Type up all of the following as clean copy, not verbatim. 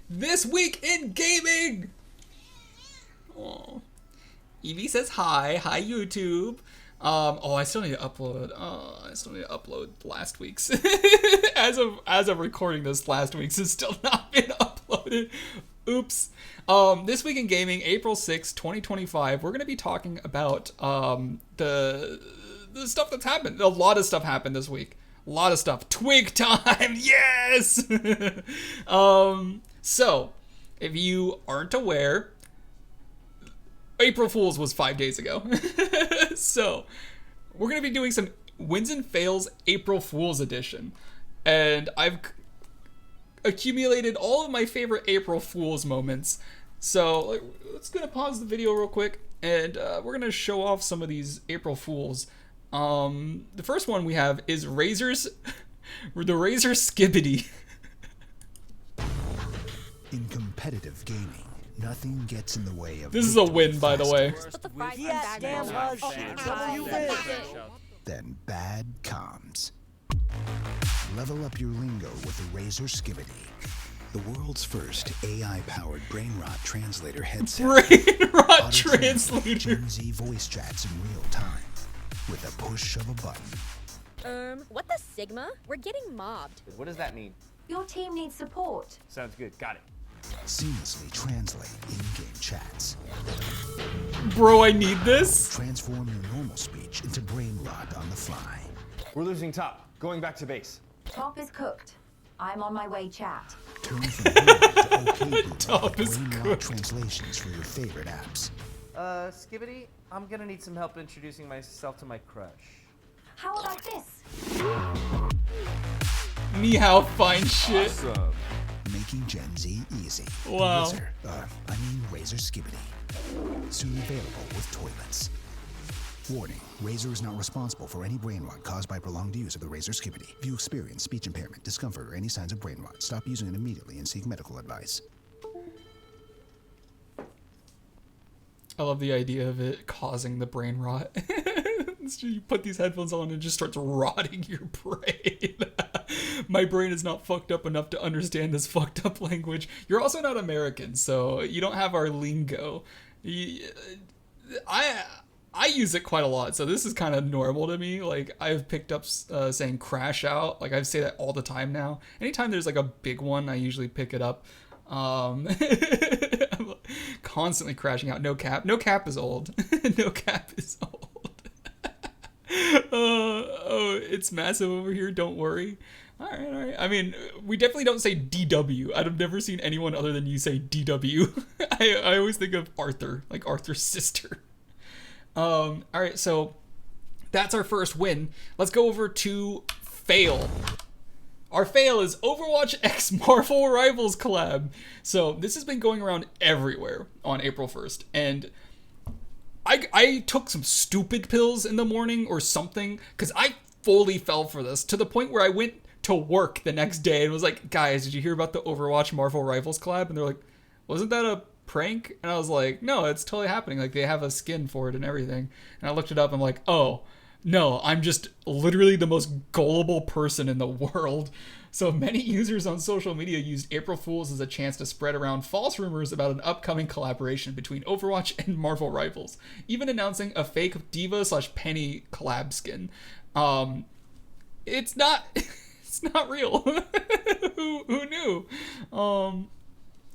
This week in gaming. Oh, Evie says hi. Hi, YouTube. I still need to upload. I still need to upload last week's. as of recording this, last week's has still not been uploaded. Oops. This week in gaming, April 6th, 2025, we're gonna be talking about the stuff that's happened. A lot of stuff happened this week. A lot of stuff. Twig time, yes. So if you aren't aware, April Fool's was 5 days ago. So we're going to be doing some wins and fails April Fool's edition. And I've accumulated all of my favorite April Fool's moments. So let's going to pause the video real quick. And we're going to show off some of these April Fools. The first one we have is the Razer Skibbity. In competitive gaming, nothing gets in the way of. This is a win, by the way. Then bad comms. Level up your lingo with the Razer Skibbity, the world's first AI-powered brain rot translator headset. Brain rot translator. Gen Z voice chats in real time with a push of a button. What the Sigma? We're getting mobbed. What does that mean? Your team needs support. Sounds good. Got it. Seamlessly translate in-game chats. Bro, I need this. Transform your normal speech into brain rot on the fly. We're losing top. Going back to base. Top is cooked. I'm on my way, chat. Turn from brain to OK Top is brain rot cooked. translations for your favorite apps. Skibbity, I'm gonna need some help introducing myself to my crush. How about this? Me how fine shit. Awesome. Making Gen Z easy. Wow. Razer Skibbity. Soon available with toilets. Warning, Razer is not responsible for any brain rot caused by prolonged use of the Razer Skibbity. If you experience speech impairment, discomfort, or any signs of brain rot, stop using it immediately and seek medical advice. I love the idea of it causing the brain rot. You put these headphones on and it just starts rotting your brain. My brain is not fucked up enough to understand this fucked up language. You're also not American, so you don't have our lingo. I use it quite a lot, so this is kind of normal to me. Like, I've picked up saying crash out. Like, I say that all the time now. Anytime there's like a big one, I usually pick it up. I'm constantly crashing out. No cap. No cap is old. No cap is old. It's massive over here. Don't worry. All right. I mean, we definitely don't say DW. I've never seen anyone other than you say DW. I always think of Arthur, like Arthur's sister. All right, so that's our first win. Let's go over to fail. Our fail is Overwatch X Marvel Rivals collab. So this has been going around everywhere on April 1st, and I took some stupid pills in the morning or something, because I fully fell for this, to the point where I went to work the next day and was like, guys, did you hear about the Overwatch Marvel Rivals collab? And they're like, wasn't that a prank? And I was like, no, it's totally happening. Like, they have a skin for it and everything. And I looked it up. I'm like, oh, no, I'm just literally the most gullible person in the world. So many users on social media used April Fools as a chance to spread around false rumors about an upcoming collaboration between Overwatch and Marvel Rivals, even announcing a fake Diva/Penny collab skin. It's not it's not real. Who knew?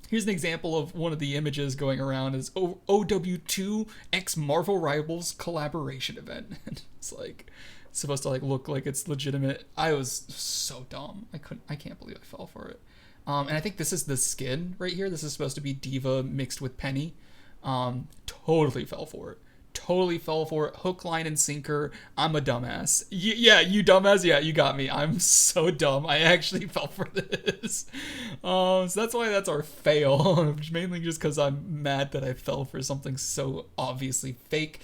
Here's an example of one of the images going around is OW2 X Marvel Rivals collaboration event. It's like supposed to like look like it's legitimate. I was so dumb. I can't believe I fell for it. And I think this is the skin right here. This is supposed to be Diva mixed with Penny. Totally fell for it. Totally fell for it. Hook, line, and sinker. I'm a dumbass. Yeah, you dumbass. Yeah, you got me. I'm so dumb. I actually fell for this. So that's why that's our fail. Mainly just because I'm mad that I fell for something so obviously fake.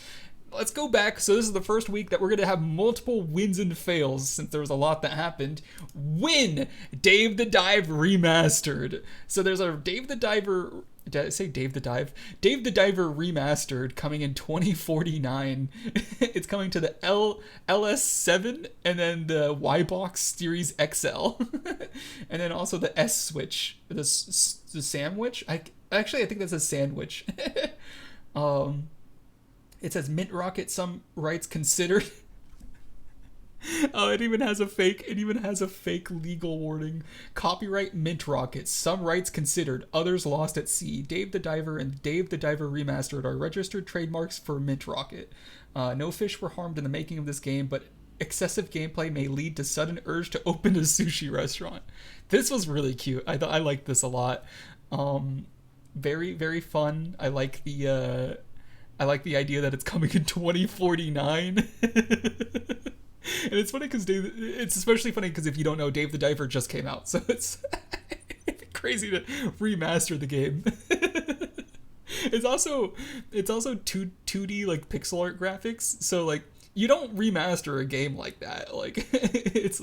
Let's go back. So this is the first week that we're going to have multiple wins and fails, since there was a lot that happened. Win! Dave the Dive Remastered. So there's a Dave the Diver Did I say Dave the Dive? Dave the Diver Remastered coming in 2049. It's coming to the LS7 and then the Y-Box Series XL. And then also the S Switch. The sandwich? I think that's a sandwich. It says Mint Rocket, some rights considered. Oh, it even has a fake legal warning. Copyright Mint Rocket. Some rights considered, others lost at sea. Dave the Diver and Dave the Diver Remastered are registered trademarks for Mint Rocket. No fish were harmed in the making of this game, but excessive gameplay may lead to sudden urge to open a sushi restaurant. This was really cute. I liked this a lot. Very, very fun. I like the idea that it's coming in 2049. And it's funny because it's especially funny because if you don't know, Dave the Diver just came out, so it's crazy to remaster the game. It's also 2D like pixel art graphics, so like you don't remaster a game like that. Like it's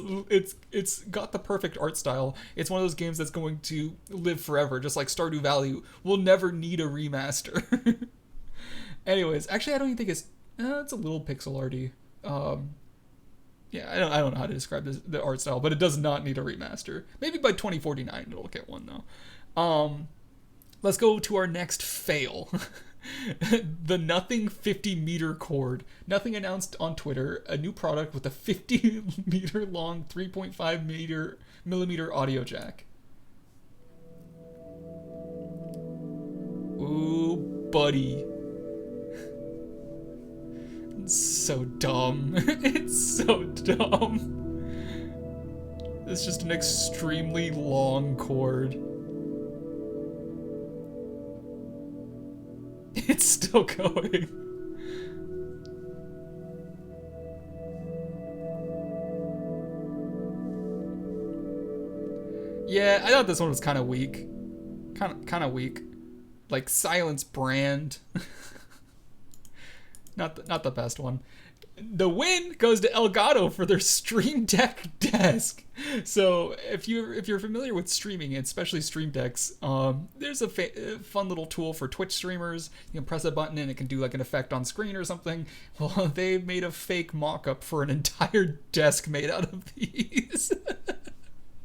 got the perfect art style. It's one of those games that's going to live forever, just like Stardew Valley will never need a remaster. Anyways, actually I don't even think it's a little pixel arty. Yeah, I don't know how to describe the art style, but it does not need a remaster. Maybe by 2049 it'll get one though. Let's go to our next fail. The Nothing 50-meter cord. Nothing announced on Twitter a new product with a 50-meter long 3.5 millimeter audio jack. Ooh, buddy. It's so dumb. It's so dumb. It's just an extremely long cord. It's still going. Yeah, I thought this one was kind of weak. Kind of weak. Like Silence Brand. Not the best one. The win goes to Elgato for their Stream Deck desk. So if you're familiar with streaming, especially Stream Decks, there's a fun little tool for Twitch streamers. You can press a button and it can do like an effect on screen or something. Well, they made a fake mock-up for an entire desk made out of these.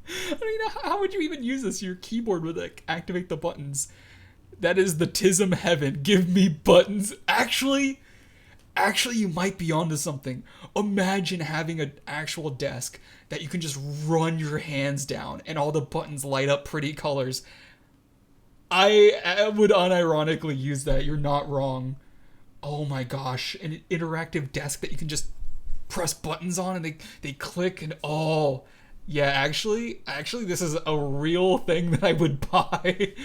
I mean, how would you even use this? Your keyboard would like activate the buttons. That is the TISM heaven. Give me buttons. Actually, you might be onto something. Imagine having an actual desk that you can just run your hands down and all the buttons light up pretty colors. I would unironically use that. You're not wrong. Oh my gosh, an interactive desk that you can just press buttons on and they click and oh yeah, actually this is a real thing that I would buy.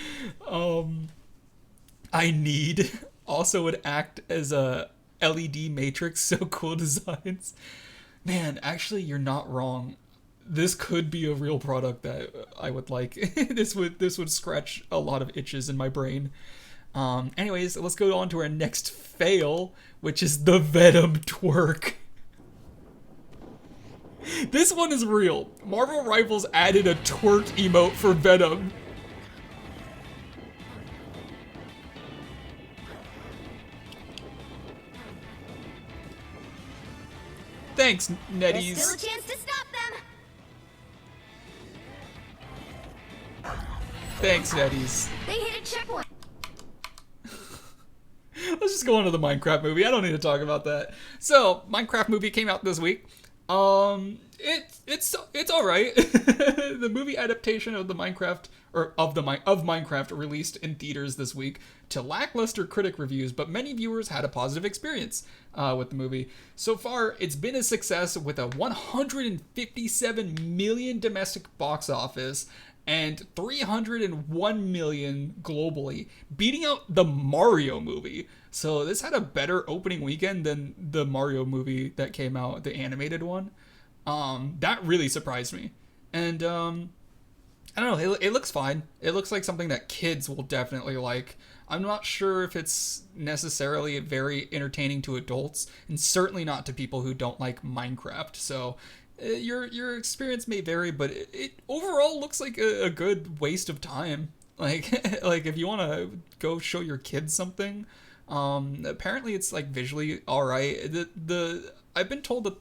I need also would act as a LED matrix, so cool designs. Man, actually you're not wrong. This could be a real product that I would like. This would scratch a lot of itches in my brain. Anyways, let's go on to our next fail, which is the Venom twerk. This one is real. Marvel Rivals added a twerk emote for Venom. Thanks, Netties. There's still a chance to stop them. Thanks, Netties. They hit a checkpoint. Let's just go on to the Minecraft movie. I don't need to talk about that. So, Minecraft movie came out this week. It's all right. The movie adaptation of Minecraft released in theaters this week to lackluster critic reviews, but many viewers had a positive experience with the movie. So far, it's been a success with a 157 million domestic box office and 301 million globally, beating out the Mario movie. So this had a better opening weekend than the Mario movie that came out, the animated one. That really surprised me. And I don't know, it looks fine. It looks like something that kids will definitely like. I'm not sure if it's necessarily very entertaining to adults, and certainly not to people who don't like Minecraft. So your experience may vary, but it overall looks like a good waste of time. Like like if you want to go show your kids something, apparently it's like visually all right. The I've been told that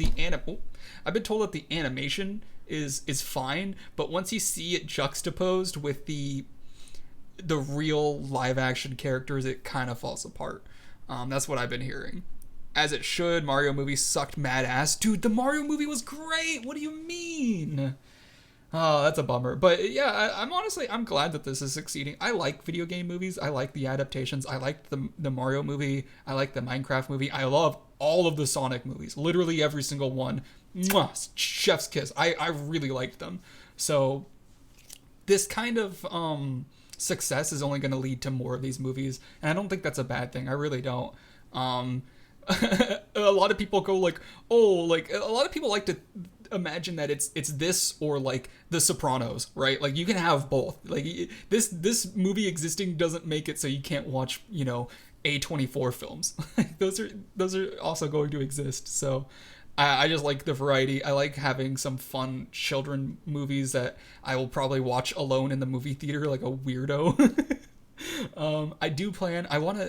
I've been told that the animation is fine, but once you see it juxtaposed with the real live action characters, it kind of falls apart. That's what I've been hearing. As it should. Mario movie sucked mad ass. Dude, the Mario movie was great. What do you mean? Oh, that's a bummer. But yeah, I'm glad that this is succeeding. I like video game movies. I like the adaptations. I like the Mario movie. I like the Minecraft movie. I love all of the Sonic movies. Literally every single one. Mwah, chef's kiss. I really liked them. So this kind of success is only going to lead to more of these movies, and I don't think that's a bad thing. I really don't. A lot of people go like, oh, like a lot of people like to imagine that it's this or like The Sopranos, right? Like you can have both. Like this movie existing doesn't make it so you can't watch, A24 films. those are also going to exist. So I just like the variety. I like having some fun children movies that I will probably watch alone in the movie theater like a weirdo.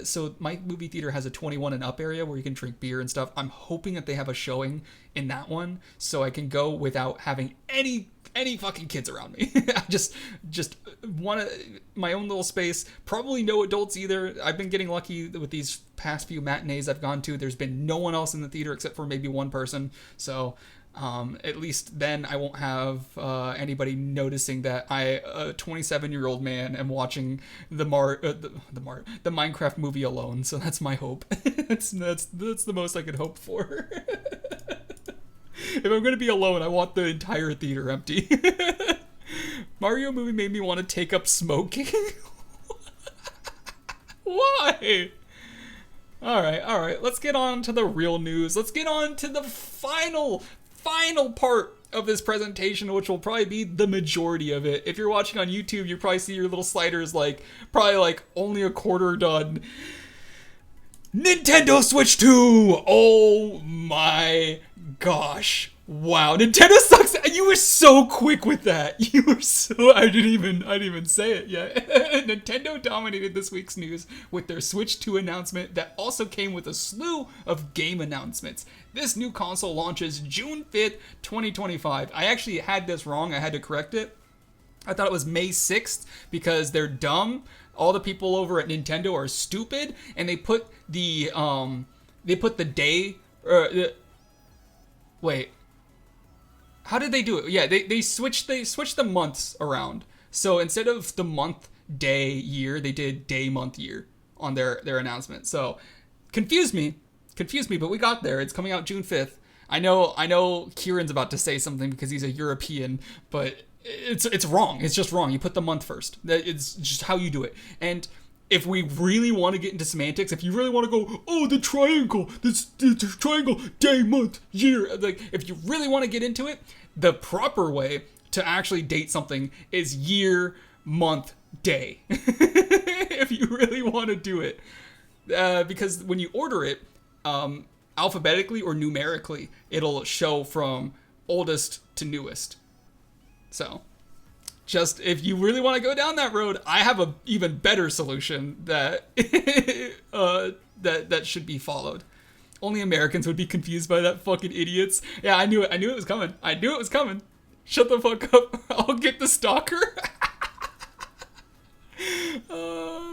So my movie theater has a 21 and up area where you can drink beer and stuff. I'm hoping that they have a showing in that one so I can go without having any fucking kids around me. I just want my own little space. Probably no adults either. I've been getting lucky with these past few matinees I've gone to. There's been no one else in the theater except for maybe one person. So at least then I won't have anybody noticing that a 27-year-old man, am watching the Minecraft movie alone. So that's my hope. that's the most I could hope for. If I'm gonna be alone, I want the entire theater empty. Mario movie made me want to take up smoking. Why? All right. Let's get on to the real news. Let's get on to the final part of this presentation, which will probably be the majority of it. If you're watching on YouTube, you probably see your little sliders probably only a quarter done. Nintendo Switch 2! Oh my gosh. Wow, Nintendo sucks. You were so quick with that. I didn't even say it yet. Nintendo dominated this week's news with their Switch 2 announcement that also came with a slew of game announcements. This new console launches June 5th, 2025. I actually had this wrong. I had to correct it. I thought it was May 6th because they're dumb. All the people over at Nintendo are stupid, and they put the day. Wait. How did they do it? Yeah, they switched the months around. So instead of the month, day, year, they did day, month, year on their announcement. So confused me, but we got there. It's coming out June 5th. I know Kieran's about to say something because he's a European, but it's wrong. It's just wrong. You put the month first. It's just how you do it. And if we really want to get into semantics, if you really want to go, oh, the triangle, the triangle, day, month, year, if you really want to get into it, the proper way to actually date something is year, month, day. If you really want to do it. Because when you order it, alphabetically or numerically, it'll show from oldest to newest. So just if you really want to go down that road, I have a even better solution that that should be followed. Only Americans would be confused by that, fucking idiots. Yeah, I knew it. I knew it was coming. Shut the fuck up. I'll get the stalker.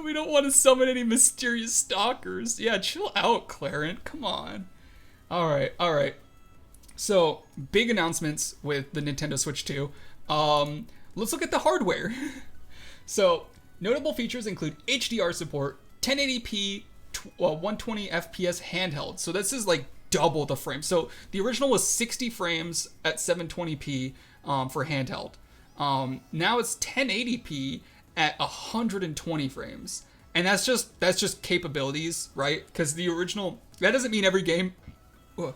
We don't want to summon any mysterious stalkers. Yeah, chill out, Clarent. Come on. All right. So, big announcements with the Nintendo Switch 2. Let's look at the hardware. So, notable features include HDR support, 1080p, 120 FPS handheld. So this is double the frame. So the original was 60 frames at 720p for handheld. Now it's 1080p at 120 frames. And that's just capabilities, right? Because the original, that doesn't mean every game, that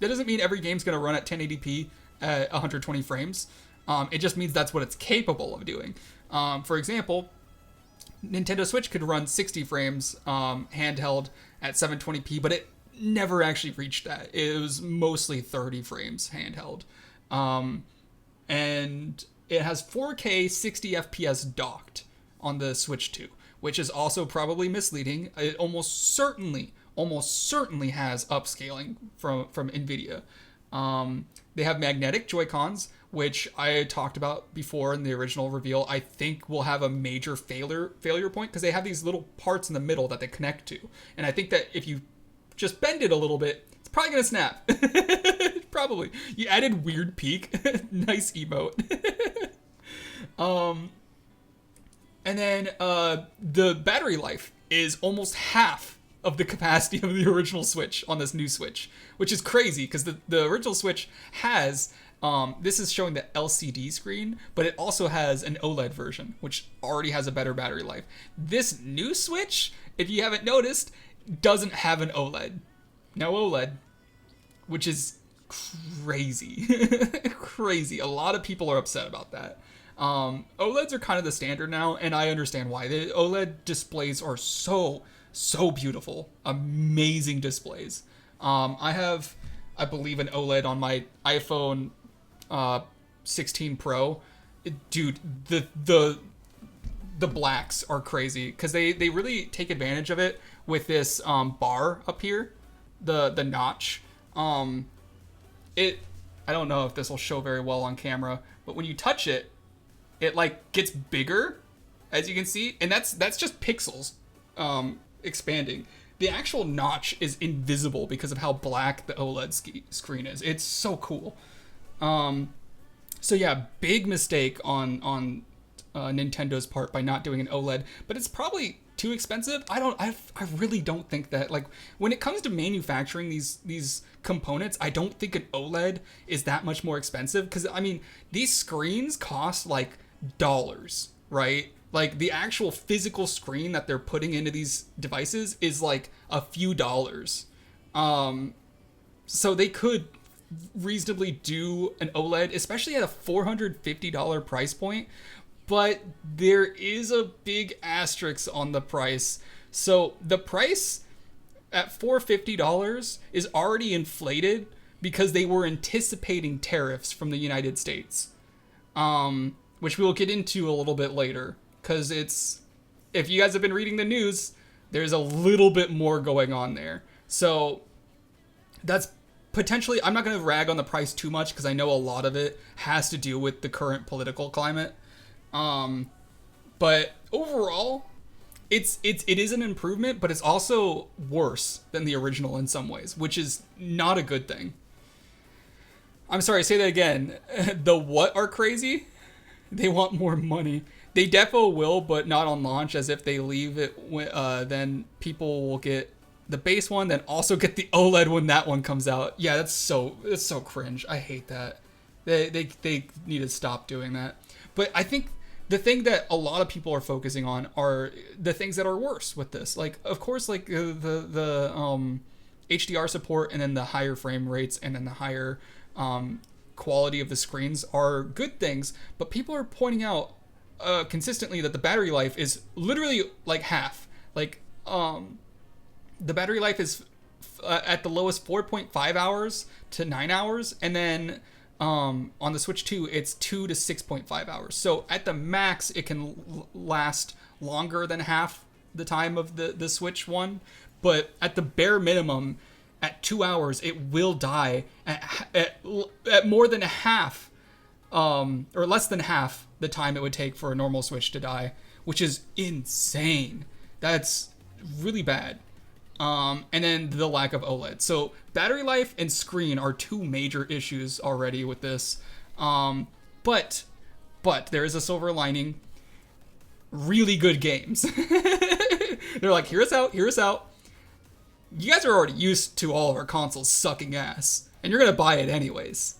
doesn't mean every game's going to run at 1080p at 120 frames. It just means that's what it's capable of doing. For example, Nintendo Switch could run 60 frames handheld at 720p, but it never actually reached that. It was mostly 30 frames handheld. And it has 4K 60 FPS docked on the Switch 2, which is also probably misleading. It almost certainly has upscaling from Nvidia. They have magnetic Joy-Cons, which I talked about before in the original reveal. I think will have a major failure point because they have these little parts in the middle that they connect to. And I think that if you just bend it a little bit, it's probably going to snap. Probably. You added weird peak. Nice emote. And then the battery life is almost half of the capacity of the original Switch on this new Switch, which is crazy because the original Switch has, this is showing the LCD screen, but it also has an OLED version, which already has a better battery life. This new Switch, if you haven't noticed, doesn't have an OLED. No OLED, which is crazy. Crazy. A lot of people are upset about that. OLEDs are kind of the standard now, and I understand why. The OLED displays are so beautiful. Amazing displays. I have, I believe, an OLED on my iPhone 16 Pro. Dude, the blacks are crazy because they really take advantage of it with this bar up here, the notch. I don't know if this will show very well on camera, but when you touch it, it like gets bigger, as you can see, and that's just pixels expanding. The actual notch is invisible because of how black the OLED screen is. It's so cool. So yeah, big mistake on Nintendo's part by not doing an OLED, but it's probably too expensive. I really don't think that, like, when it comes to manufacturing these components, I don't think an OLED is that much more expensive, because I mean, these screens cost like dollars, right? Like the actual physical screen that they're putting into these devices is like a few dollars. So they could reasonably do an OLED, especially at a $450 price point. But there is a big asterisk on the price. So the price at $450 is already inflated because they were anticipating tariffs from the United States, which we'll get into a little bit later. Because if you guys have been reading the news, there's a little bit more going on there. So that's potentially, I'm not going to rag on the price too much because I know a lot of it has to do with the current political climate. But overall, it is an improvement, but it's also worse than the original in some ways, which is not a good thing. I'm sorry, say that again. The what are crazy? They want more money. They defo will, but not on launch, as if they leave it, then people will get the base one, then also get the OLED when that one comes out. Yeah, that's so cringe. I hate that. They need to stop doing that. But I think the thing that a lot of people are focusing on are the things that are worse with this. Like, of course, like the HDR support, and then the higher frame rates, and then the higher quality of the screens are good things. But people are pointing out consistently that the battery life is literally like half. Like, the battery life is at the lowest 4.5 hours to 9 hours, and then on the Switch 2 it's 2 to 6.5 hours. So at the max it can last longer than half the time of the Switch 1, but at the bare minimum, at 2 hours it will die at more than half, or less than half the time it would take for a normal Switch to die, which is insane. That's really bad. And then the lack of OLED. So battery life and screen are two major issues already with this. But there is a silver lining. Really good games. They're like, hear us out. You guys are already used to all of our consoles sucking ass, and you're gonna buy it anyways.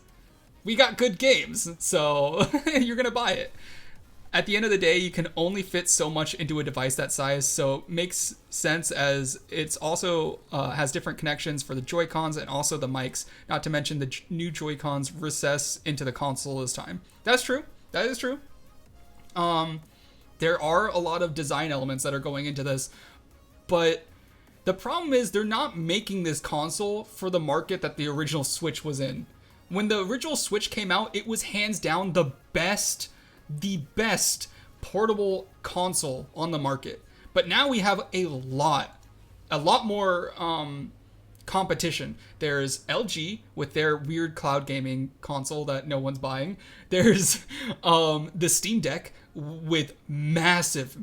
We got good games, so you're gonna buy it. At the end of the day, you can only fit so much into a device that size, so makes sense, as it's also has different connections for the Joy-Cons and also the mics, not to mention the new Joy-Cons recess into the console this time. That's true. That is true. There are a lot of design elements that are going into this, but the problem is they're not making this console for the market that the original Switch was in. When the original Switch came out, it was hands down the best portable console on the market. But now we have a lot more competition. There's LG with their weird cloud gaming console that no one's buying. There's the Steam Deck with massive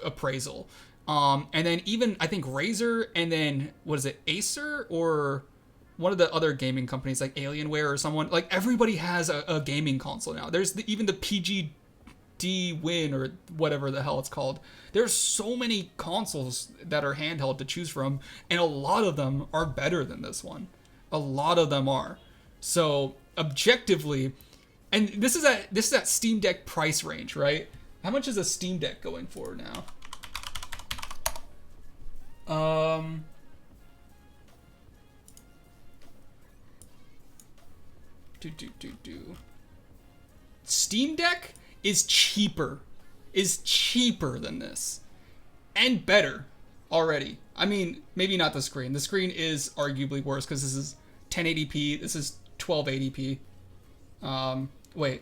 appraisal. And then even I think Razer, and then what is it, Acer or one of the other gaming companies like Alienware or someone, like everybody has a gaming console now. There's even the PGD Win or whatever the hell it's called. There's so many consoles that are handheld to choose from, and a lot of them are better than this one. A lot of them are. So objectively, and this is at Steam Deck price range, right? How much is a Steam Deck going for now? Steam Deck is cheaper than this, and better already. I mean, maybe not the screen. The screen is arguably worse because this is 1080p. This is 1280p. Wait.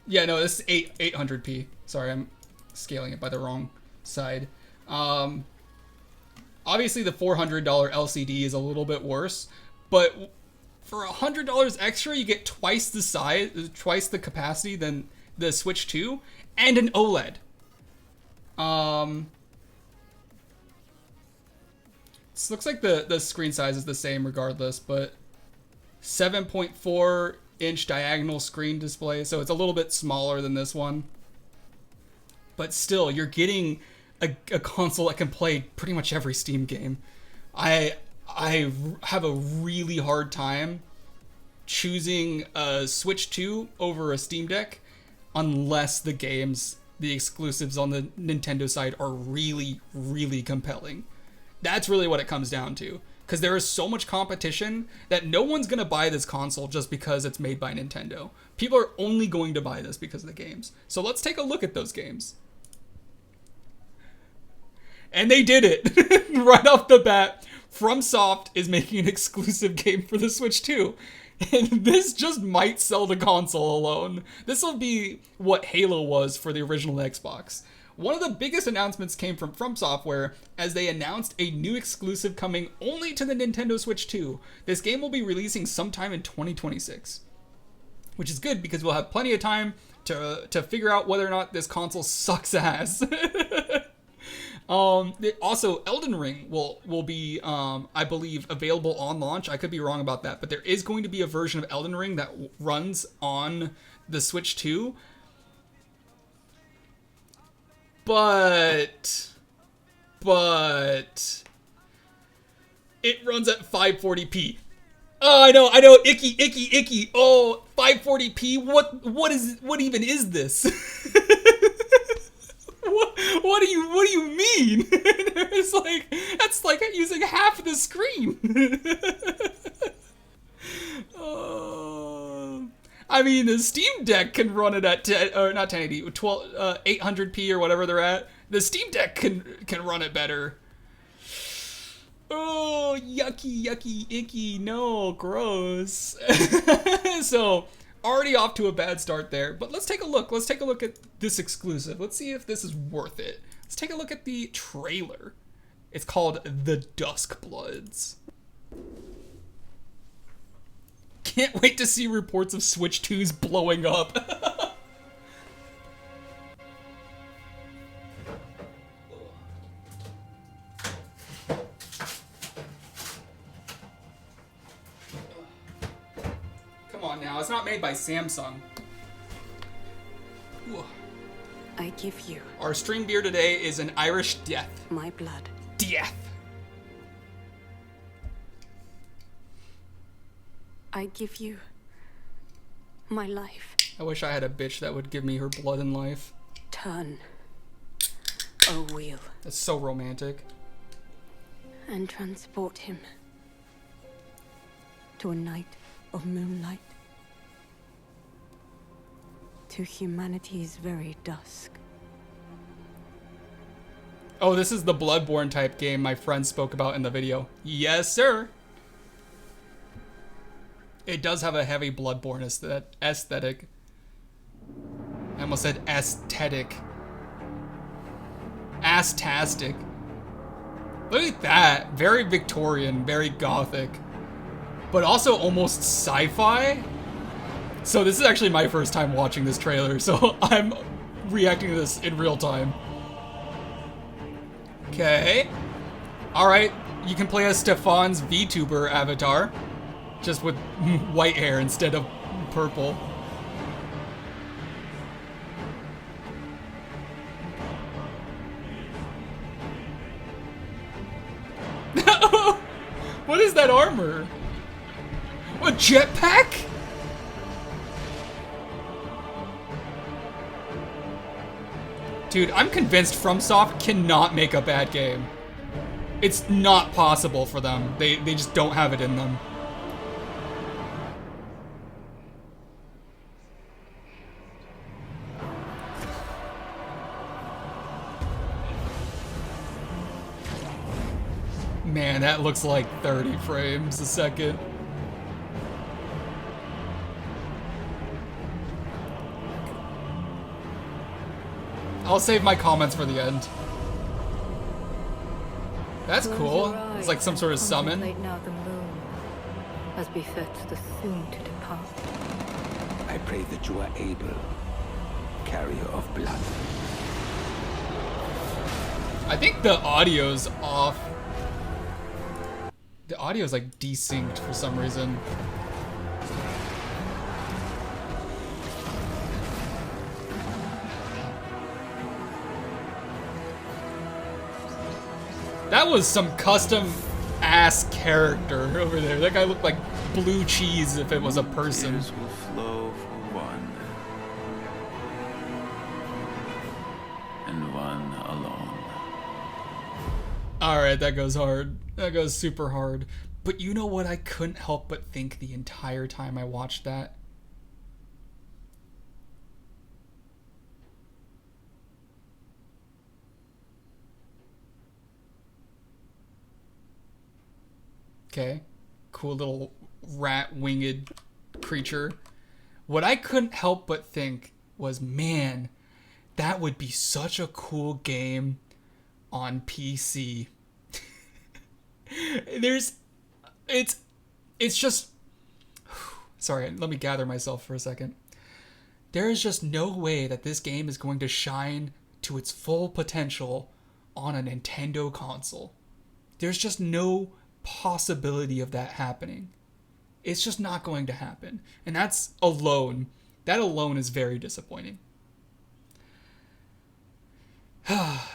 Yeah, no, this is 800p. Sorry, I'm scaling it by the wrong side. Obviously the $400 LCD is a little bit worse, but for $100 extra, you get twice the size, twice the capacity than the Switch 2, and an OLED. This looks like the screen size is the same regardless, but 7.4-inch diagonal screen display, so it's a little bit smaller than this one. But still, you're getting a console that can play pretty much every Steam game. I have a really hard time choosing a Switch 2 over a Steam Deck unless the games, the exclusives on the Nintendo side are really, really compelling. That's really what it comes down to. Because there is so much competition that no one's going to buy this console just because it's made by Nintendo. People are only going to buy this because of the games. So let's take a look at those games. And they did it right off the bat. FromSoft is making an exclusive game for the Switch 2. And this just might sell the console alone. This will be what Halo was for the original Xbox. One of the biggest announcements came from FromSoftware as they announced a new exclusive coming only to the Nintendo Switch 2. This game will be releasing sometime in 2026. Which is good because we'll have plenty of time to figure out whether or not this console sucks ass. Also, Elden Ring will be, I believe, available on launch. I could be wrong about that, but there is going to be a version of Elden Ring that runs on the Switch 2. But it runs at 540p. Oh, I know, icky. Oh, 540p. What even is this? What do you mean? It's like, that's like using half the screen. I mean, the Steam Deck can run it at not 1080, 800p or whatever they're at. The Steam Deck can run it better. Oh, yucky, icky, no, gross. So, already off to a bad start there, but let's take a look. Let's take a look at this exclusive. Let's see if this is worth it. Let's take a look at the trailer. It's called The Dusk Bloods. Can't wait to see reports of Switch 2s blowing up. Come on now, it's not made by Samsung. Ooh. I give you Our stream beer today is an Irish Death. my blood. Death. I give you my life. I wish I had a bitch that would give me her blood and life. Turn a wheel That's so romantic. and transport him to a night of moonlight, to humanity's very dusk. Oh, this is the Bloodborne type game my friend spoke about in the video. Yes, sir. It does have a heavy Bloodborne aesthetic. I almost said aesthetic. Astastic. Look at that. Very Victorian, very gothic. But also almost sci-fi. So this is actually my first time watching this trailer, so I'm reacting to this in real time. Okay. Alright, you can play as Stefan's VTuber avatar. Just with white hair instead of purple. What is that armor? A jetpack? Dude, I'm convinced FromSoft cannot make a bad game. It's not possible for them. They just don't have it in them. Man, that looks like 30 frames a second. I'll save my comments for the end. That's cool. It's like some sort of summon. Contemplate now the moon, as befits the soon to depart. I pray that you are able, carrier of blood. I think the audio's off. The audio's like desynced for some reason. That was some custom ass character over there. That guy looked like blue cheese if it was a person. Tears will flow for one, and one alone. Alright, that goes hard. That goes super hard. But you know what I couldn't help but think the entire time I watched that? Okay. Cool little rat-winged creature. What I couldn't help but think was, man, that would be such a cool game on PC. It's just, sorry, let me gather myself for a second. There is just no way that this game is going to shine to its full potential on a Nintendo console. There's just no possibility of that happening. It's just not going to happen. And that alone is very disappointing.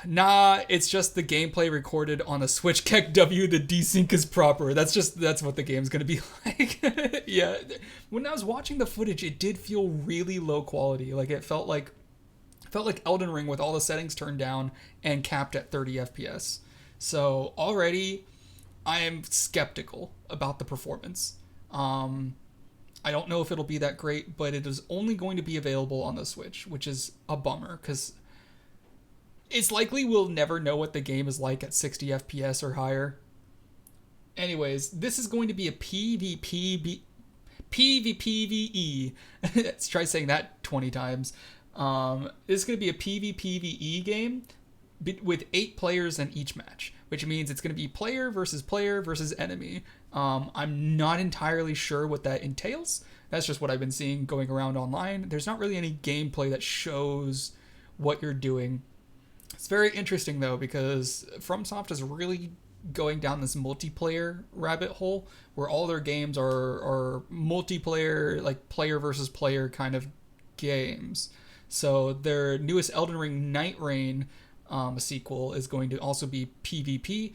Nah, it's just the gameplay recorded on a Switch Keck W. The desync is proper. That's what the game's gonna be like. Yeah, when I was watching the footage, it did feel really low quality. Like it felt like Elden Ring with all the settings turned down and capped at 30 FPS. So already, I am skeptical about the performance. I don't know if it'll be that great, but it is only going to be available on the Switch, which is a bummer because it's likely we'll never know what the game is like at 60 FPS or higher. Anyways, this is going to be a PvPvE. Let's try saying that 20 times. This is going to be a PvPvE game with 8 players in each match, which means it's going to be player versus enemy. I'm not entirely sure what that entails. That's just what I've been seeing going around online. There's not really any gameplay that shows what you're doing. It's very interesting though, because FromSoft is really going down this multiplayer rabbit hole where all their games are multiplayer, like player versus player kind of games. So their newest Elden Ring Night Reign sequel is going to also be PvP.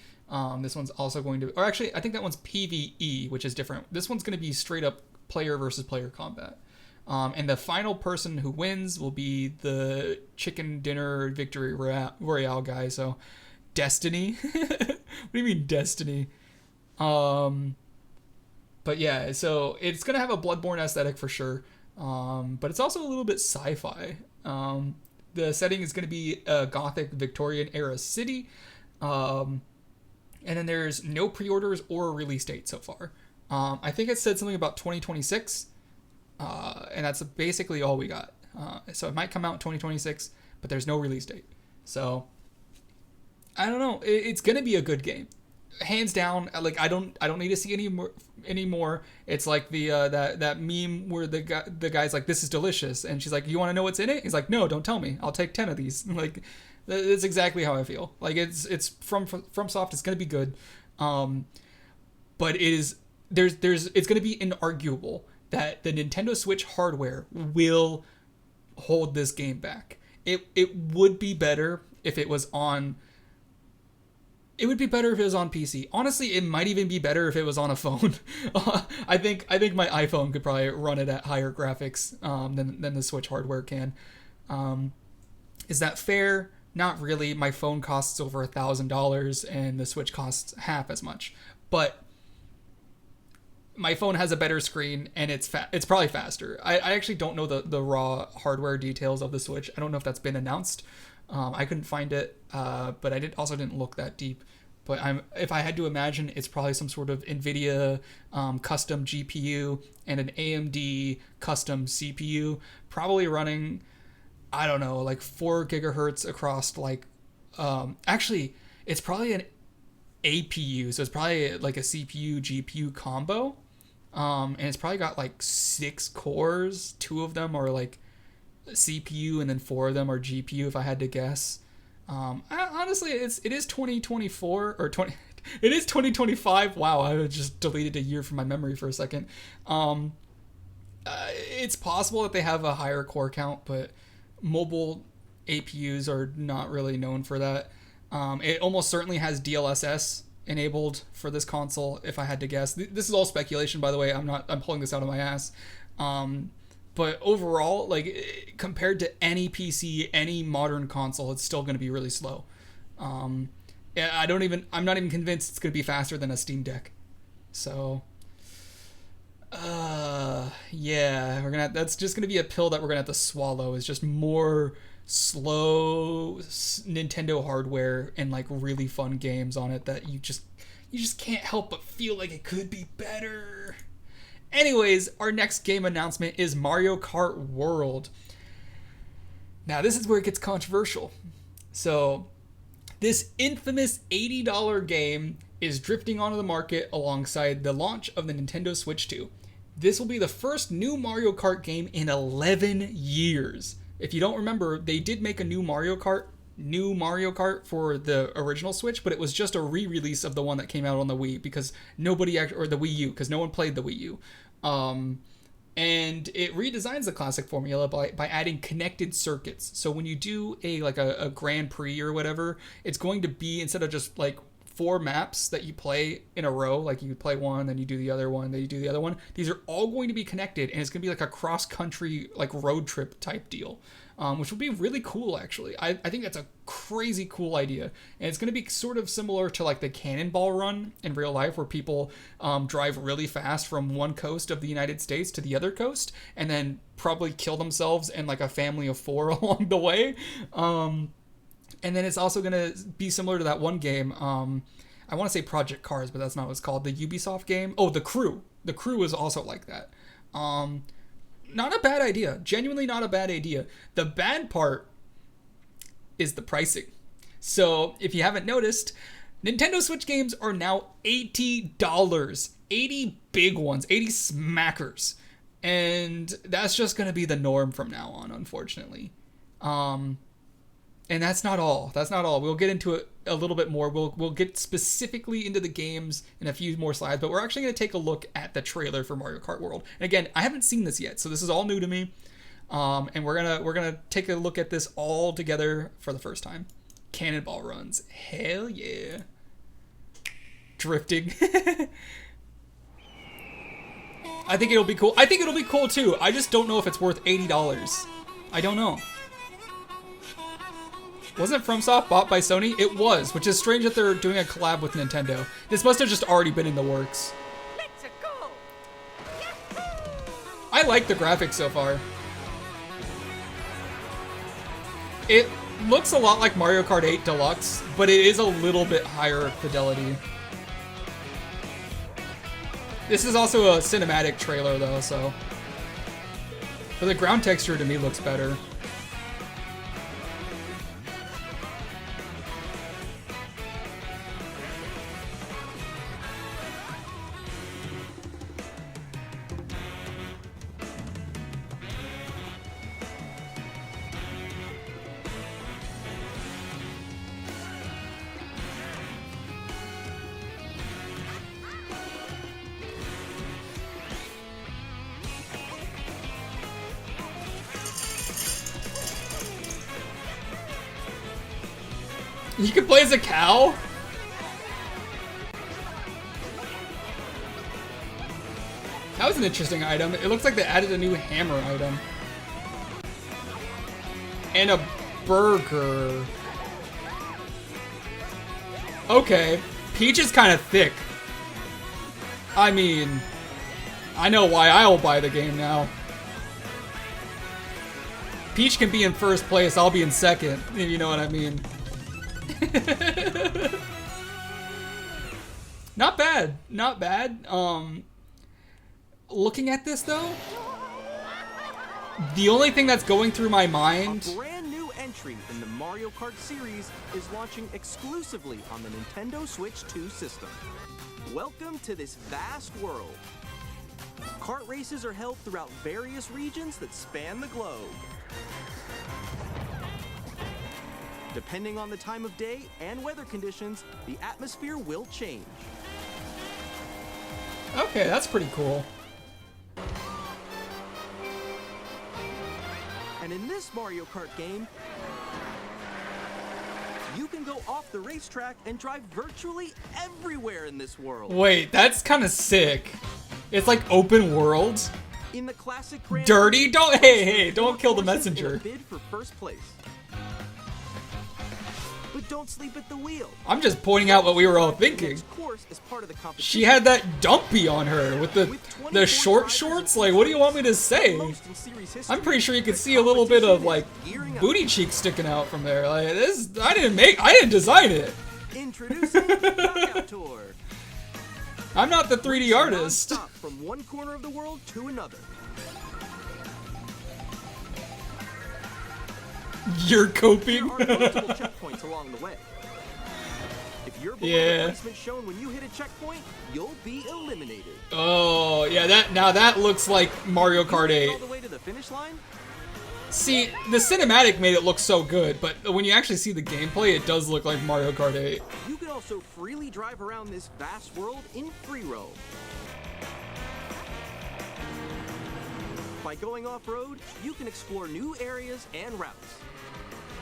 This one's also going to, or actually I think that one's PvE, which is different. This one's going to be straight up player versus player combat. And the final person who wins will be the chicken dinner victory royale guy. So, Destiny. What do you mean Destiny? But yeah, so it's gonna have a Bloodborne aesthetic for sure. But it's also a little bit sci-fi. The setting is gonna be a Gothic Victorian era city. And then there's no pre-orders or a release date so far. I think it said something about 2026. And that's basically all we got. So it might come out in 2026, but there's no release date. So I don't know. It's gonna be a good game, hands down. Like I don't need to see any more. It's like the that meme where the guy's like, "This is delicious," and she's like, "You want to know what's in it?" He's like, "No, don't tell me. I'll take 10 of these." Like that's exactly how I feel. Like it's from Soft. It's gonna be good, but it's gonna be inarguable that the Nintendo Switch hardware will hold this game back. It would be better if it was on. It would be better if it was on PC. Honestly, it might even be better if it was on a phone. I think my iPhone could probably run it at higher graphics than the Switch hardware can. Is that fair? Not really. My phone costs over $1,000 and the Switch costs half as much. But my phone has a better screen and it's probably faster. I actually don't know the raw hardware details of the Switch. I don't know if that's been announced. I couldn't find it, but I also didn't look that deep. But if I had to imagine, it's probably some sort of NVIDIA custom GPU and an AMD custom CPU, probably running, I don't know, like 4 gigahertz across like, actually, it's probably an APU, so it's probably like a CPU GPU combo, and it's probably got like 6 cores. 2 of them are like CPU and then 4 of them are GPU, if I had to guess. Honestly, it is 2024 or 20. It is 2025. Wow, I just deleted a year from my memory for a second. It's possible that they have a higher core count, but mobile APUs are not really known for that. It almost certainly has DLSS enabled for this console, if I had to guess. This is all speculation, by the way. I'm pulling this out of my ass. But overall, like compared to any PC, any modern console, it's still going to be really slow. I'm not even convinced it's going to be faster than a Steam Deck. So, yeah, that's just going to be a pill that we're going to have to swallow. Is just more slow Nintendo hardware and like really fun games on it that you just can't help but feel like it could be better. Anyways, our next game announcement is Mario Kart World. Now, this is where it gets controversial. So, this infamous $80 game is drifting onto the market alongside the launch of the Nintendo Switch 2. This will be the first new Mario Kart game in 11 years. If you don't remember, they did make a new Mario Kart for the original Switch, but it was just a re-release of the one that came out on the Wii because or the Wii U, because no one played the Wii U. And it redesigns the classic formula by adding connected circuits. So when you do a Grand Prix or whatever, it's going to be, instead of just like 4 maps that you play in a row, like you play one, then you do the other one, then you do the other one, these are all going to be connected, and it's going to be like a cross-country like road trip type deal. Which would be really cool, actually. I think that's a crazy cool idea. And it's going to be sort of similar to like the Cannonball Run in real life, where people drive really fast from one coast of the United States to the other coast, and then probably kill themselves and like a family of 4 along the way. And then it's also going to be similar to that one game. I want to say Project Cars, but that's not what it's called. The Ubisoft game. Oh, The Crew. The Crew is also like that. Not a bad idea. Genuinely not a bad idea. The bad part is the pricing. So, if you haven't noticed, Nintendo Switch games are now $80. 80 big ones. 80 smackers. And that's just going to be the norm from now on, unfortunately. And that's not all. That's not all. We'll get into it a little bit more. We'll get specifically into the games in a few more slides, but we're actually going to take a look at the trailer for Mario Kart World. And again, I haven't seen this yet, so this is all new to me. And we're gonna take a look at this all together for the first time. Cannonball runs. Hell yeah. Drifting. I think it'll be cool. I think it'll be cool too. I just don't know if it's worth $80. I don't know. Wasn't FromSoft bought by Sony? It was, which is strange that they're doing a collab with Nintendo. This must have just already been in the works. Let's go. I like the graphics so far. It looks a lot like Mario Kart 8 Deluxe, but it is a little bit higher fidelity. This is also a cinematic trailer though, so. But the ground texture to me looks better. You can play as a cow? That was an interesting item. It looks like they added a new hammer item. And a burger. Okay. Peach is kind of thick. I mean, I know why I'll buy the game now. Peach can be in first place, I'll be in second, if you know what I mean. Not bad, not bad. Looking at this though, the only thing that's going through my mind. A brand new entry in the Mario Kart series is launching exclusively on the Nintendo Switch 2 system. Welcome to this vast world. Kart races are held throughout various regions that span the globe. Depending on the time of day and weather conditions, the atmosphere will change. Okay, that's pretty cool. And in this Mario Kart game, you can go off the racetrack and drive virtually everywhere in this world. Wait, that's kind of sick. It's like open world. In the classic Grand Dirty? Don't, hey, don't kill the messenger. Bid for first place. But don't sleep at the wheel. I'm just pointing out what we were all thinking. She had that dumpy on her with the short shorts. Like, what do you want me to say? I'm pretty sure you could see a little bit of like booty cheeks sticking out from there. Like this, I didn't design it. Introducing Knockout Tour. I'm not the 3D artist. From one corner of the world to another. You're coping. There are multiple checkpoints along the way. If you're below the placement shown when you hit a checkpoint, you'll be eliminated. Oh, yeah, that looks like Mario Kart 8. All the way to the finish line? See, the cinematic made it look so good, but when you actually see the gameplay, it does look like Mario Kart 8. You can also freely drive around this vast world in free roam. By going off-road, you can explore new areas and routes.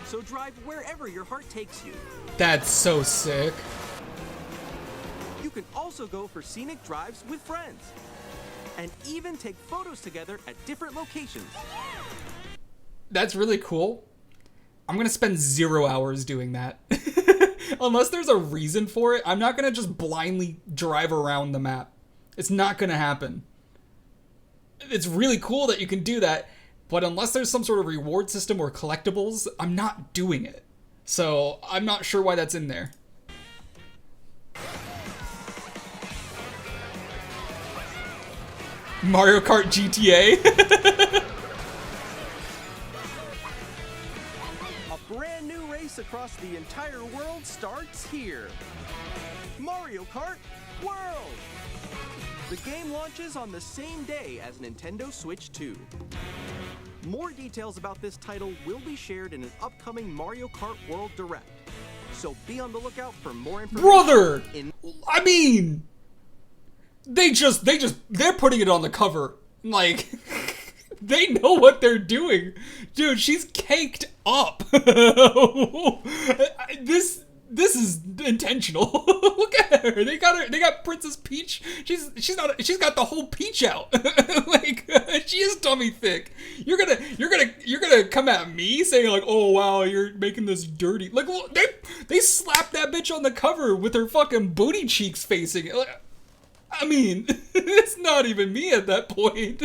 So drive wherever your heart takes you. That's so sick. You can also go for scenic drives with friends. And even take photos together at different locations. That's really cool. I'm gonna spend 0 hours doing that. Unless there's a reason for it, I'm not gonna just blindly drive around the map. It's not gonna happen. It's really cool that you can do that, but unless there's some sort of reward system or collectibles, I'm not doing it. So I'm not sure why that's in there. Mario Kart GTA. A brand new race across the entire world starts here. Mario Kart World! The game launches on the same day as Nintendo Switch 2. More details about this title will be shared in an upcoming Mario Kart World Direct. So be on the lookout for more information. Brother! I mean, they're putting it on the cover. Like, they know what they're doing. Dude, she's caked up. This is intentional. Look at her. They got Princess Peach. She's got the whole peach out. Like she is tummy thick. You're gonna come at me saying like, oh wow, you're making this dirty. Like they slapped that bitch on the cover with her fucking booty cheeks facing. Like, I mean, it's not even me at that point.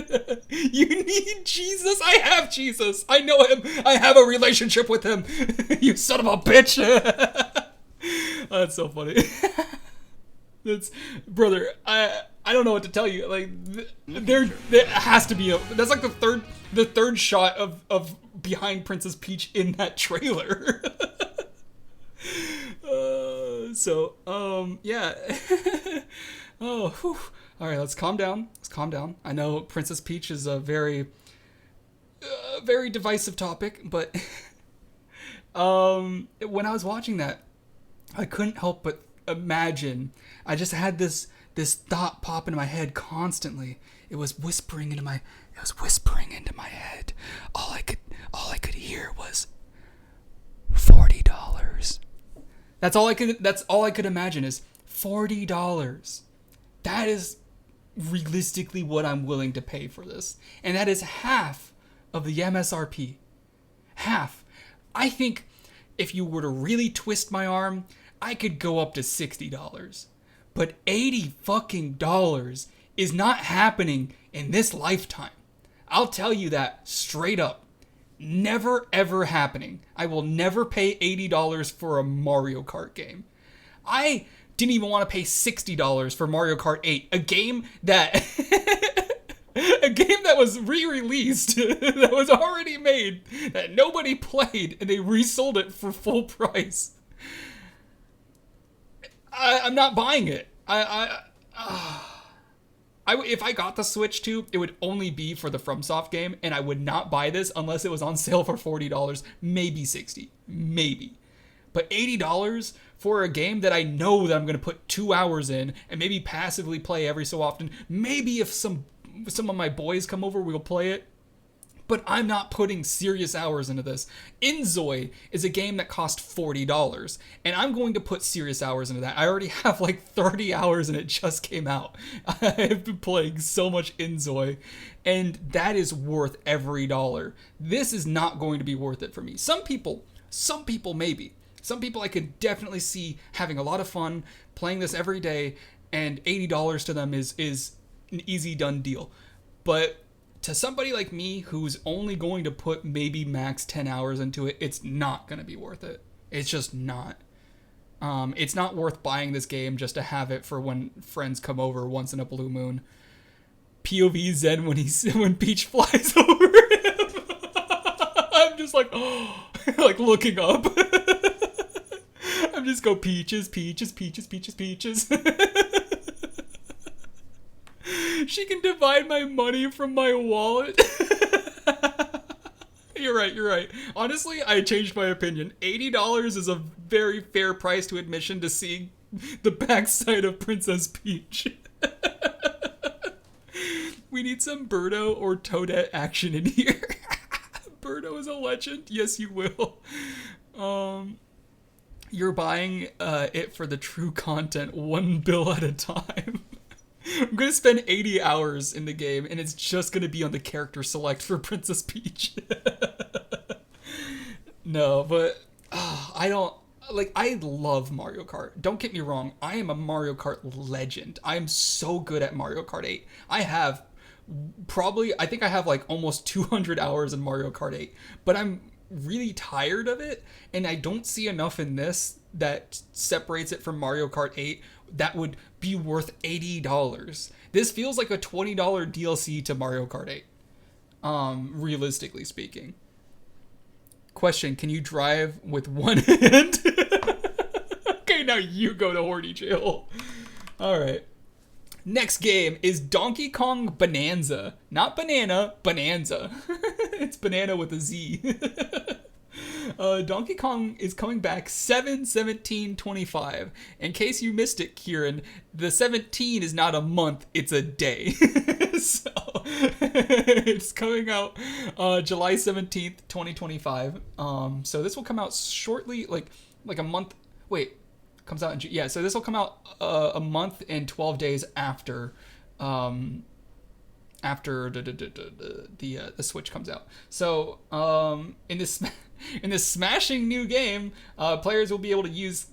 You need Jesus? I have Jesus. I know him. I have a relationship with him. You son of a bitch. That's so funny. That's brother. I I don't know what to tell you. Like, there has to be that's like the third shot of behind Princess Peach in that trailer. Yeah. Oh, whew. All right, let's calm down. I know Princess Peach is a very divisive topic, but when I was watching that, I couldn't help but imagine. I just had this thought pop into my head constantly. It was whispering into my head. All I could hear was $40. That's all I could imagine is $40. That is realistically what I'm willing to pay for this. And that is half of the MSRP. Half. I think if you were to really twist my arm, I could go up to $60. But $80 fucking dollars is not happening in this lifetime. I'll tell you that straight up. Never ever happening. I will never pay $80 for a Mario Kart game. I didn't even want to pay $60 for Mario Kart 8, a game that was re-released, that was already made, that nobody played, and they resold it for full price. I'm not buying it. If I got the Switch 2, it would only be for the FromSoft game, and I would not buy this unless it was on sale for $40, maybe $60, maybe. But $80 for a game that I know that I'm going to put 2 hours in and maybe passively play every so often. Maybe if some of my boys come over, we'll play it. But I'm not putting serious hours into this. Inzoi is a game that cost $40, and I'm going to put serious hours into that. I already have like 30 hours and it just came out. I've been playing so much Inzoi, and that is worth every dollar. This is not going to be worth it for me. Some people maybe. Some people I could definitely see having a lot of fun playing this every day, and $80 to them is an easy done deal. But to somebody like me who's only going to put maybe max 10 hours into it, it's not going to be worth it. It's just not. It's not worth buying this game just to have it for when friends come over once in a blue moon. POV Zen when Peach flies over him. I'm just like, oh, like looking up. I'm just go peaches. She can divide my money from my wallet. You're right. Honestly, I changed my opinion. $80 is a very fair price to admission to seeing the backside of Princess Peach. We need some Birdo or Toadette action in here. Birdo is a legend. Yes, you will. You're buying it for the true content, one bill at a time. I'm going to spend 80 hours in the game, and it's just going to be on the character select for Princess Peach. No, but I love Mario Kart. Don't get me wrong. I am a Mario Kart legend. I am so good at Mario Kart 8. I think I have like almost 200 hours in Mario Kart 8, but I'm really tired of it, and I don't see enough in this that separates it from Mario Kart 8 that would be worth $80. This feels like a $20 DLC to Mario Kart 8, realistically speaking. Question, can you drive with one hand? Okay, now you go to Horny Jail. Alright. Next game is Donkey Kong Bonanza. Not banana, Bonanza. It's banana with a Z. Donkey Kong is coming back 7/17/25. In case you missed it, Kieran, the 17 is not a month, it's a day. So it's coming out July 17th, 2025. So this will come out shortly, like a month. Wait, comes out in June. Yeah, so this will come out a month and 12 days after the Switch comes out. So in this smashing new game, players will be able to use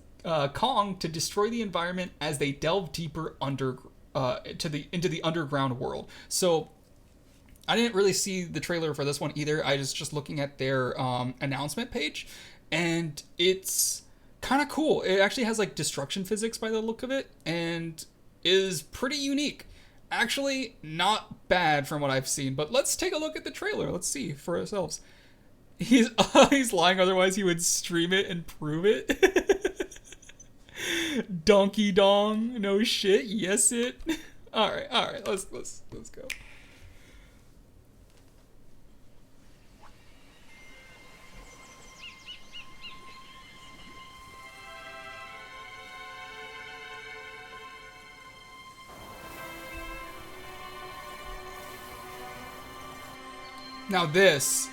Kong to destroy the environment as they delve deeper into the underground world. So I didn't really see the trailer for this one either. I was just looking at their announcement page, and it's kind of cool. It actually has like destruction physics by the look of it, and is pretty unique. actually not bad from what I've seen. But let's take a look at the trailer. Let's see for ourselves. He's lying, otherwise he would stream it and prove it. Donkey dong, no shit, yes it. All right, let's go. Now this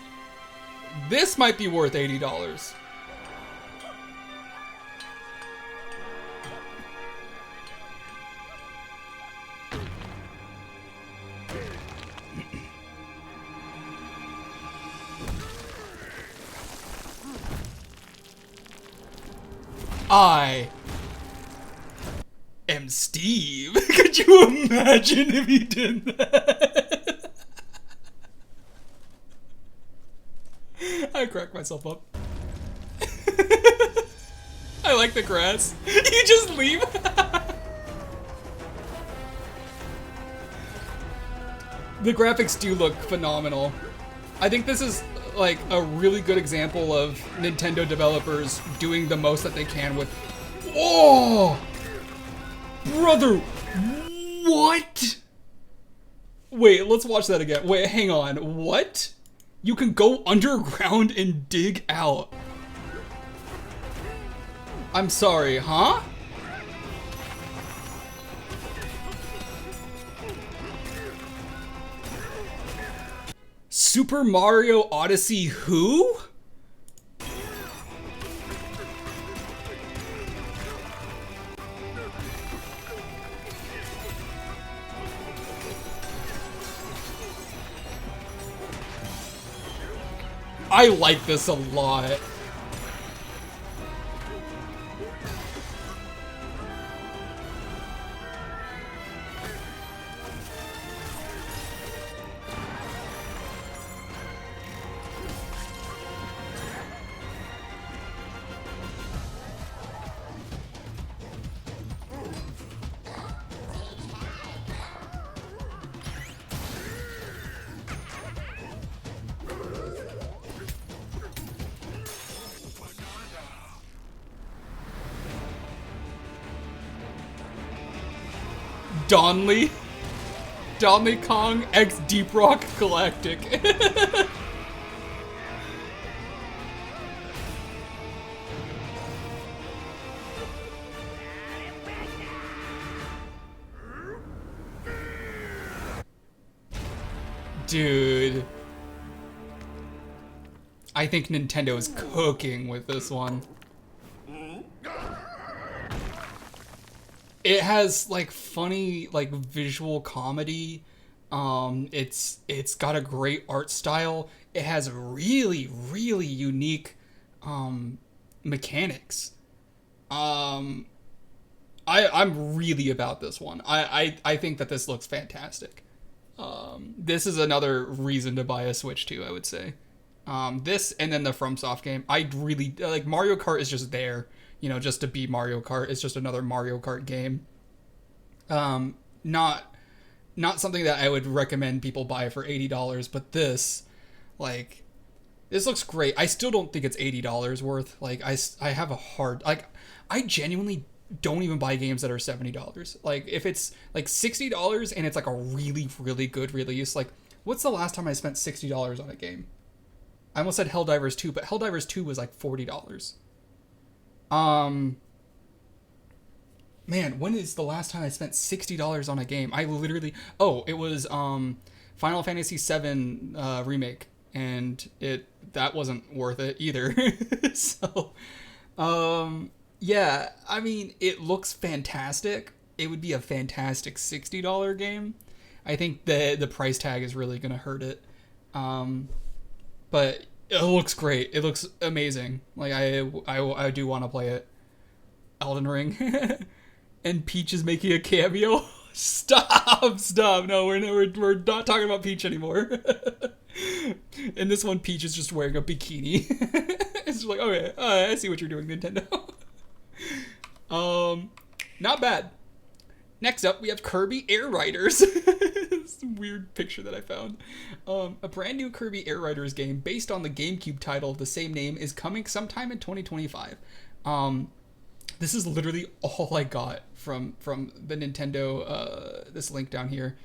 might be worth $80. I am Steve. Could you imagine if he did that? I cracked myself up. I like the grass. You just leave. The graphics do look phenomenal. I think this is like a really good example of Nintendo developers doing the most that they can with... Oh! Brother! What? Wait, let's watch that again. Wait, hang on. What? You can go underground and dig out. I'm sorry, huh? Super Mario Odyssey who? I like this a lot. Donley Kong X Deep Rock Galactic. Dude. I think Nintendo is cooking with this one. It has like funny like visual comedy. It's got a great art style. It has really unique mechanics. I'm really about this one. I think that this looks fantastic. This is another reason to buy a Switch too, I would say. This and then the FromSoft game. I really like Mario Kart is just there. You know, just to be Mario Kart. It's just another Mario Kart game. Not something that I would recommend people buy for $80, but this looks great. I still don't think it's $80 worth. Like, I have a hard, like, I genuinely don't even buy games that are $70. Like, if it's like $60 and it's like a really good release, like, what's the last time I spent $60 on a game? I almost said Helldivers 2, but Helldivers 2 was like $40. Man, when is the last time I spent $60 on a game? I literally, it was, Final Fantasy VII, remake, and that wasn't worth it either. So, yeah, I mean, it looks fantastic. It would be a fantastic $60 game. I think the price tag is really gonna hurt it. But it looks great. It looks amazing. Like, I do want to play it. Elden Ring. And Peach is making a cameo. Stop. No, we're not talking about Peach anymore. In this one, Peach is just wearing a bikini. It's just like, okay, I see what you're doing, Nintendo. Not bad. Next up, we have Kirby Air Riders. It's a weird picture that I found. A brand new Kirby Air Riders game based on the GameCube title of the same name is coming sometime in 2025. This is literally all I got from the Nintendo, this link down here.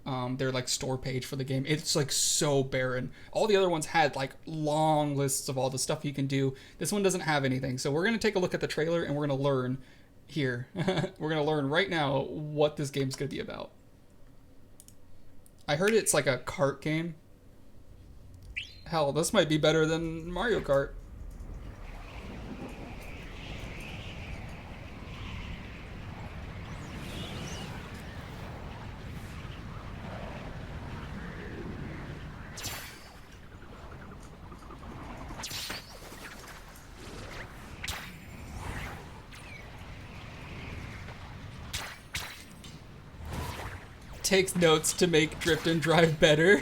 Their like store page for the game. It's like so barren. All the other ones had like long lists of all the stuff you can do. This one doesn't have anything. So we're going to take a look at the trailer and we're going to learn here. We're going to learn right now what this game's going to be about. I heard it's like a kart game. Hell, this might be better than Mario Kart. Takes notes to make drift and drive better.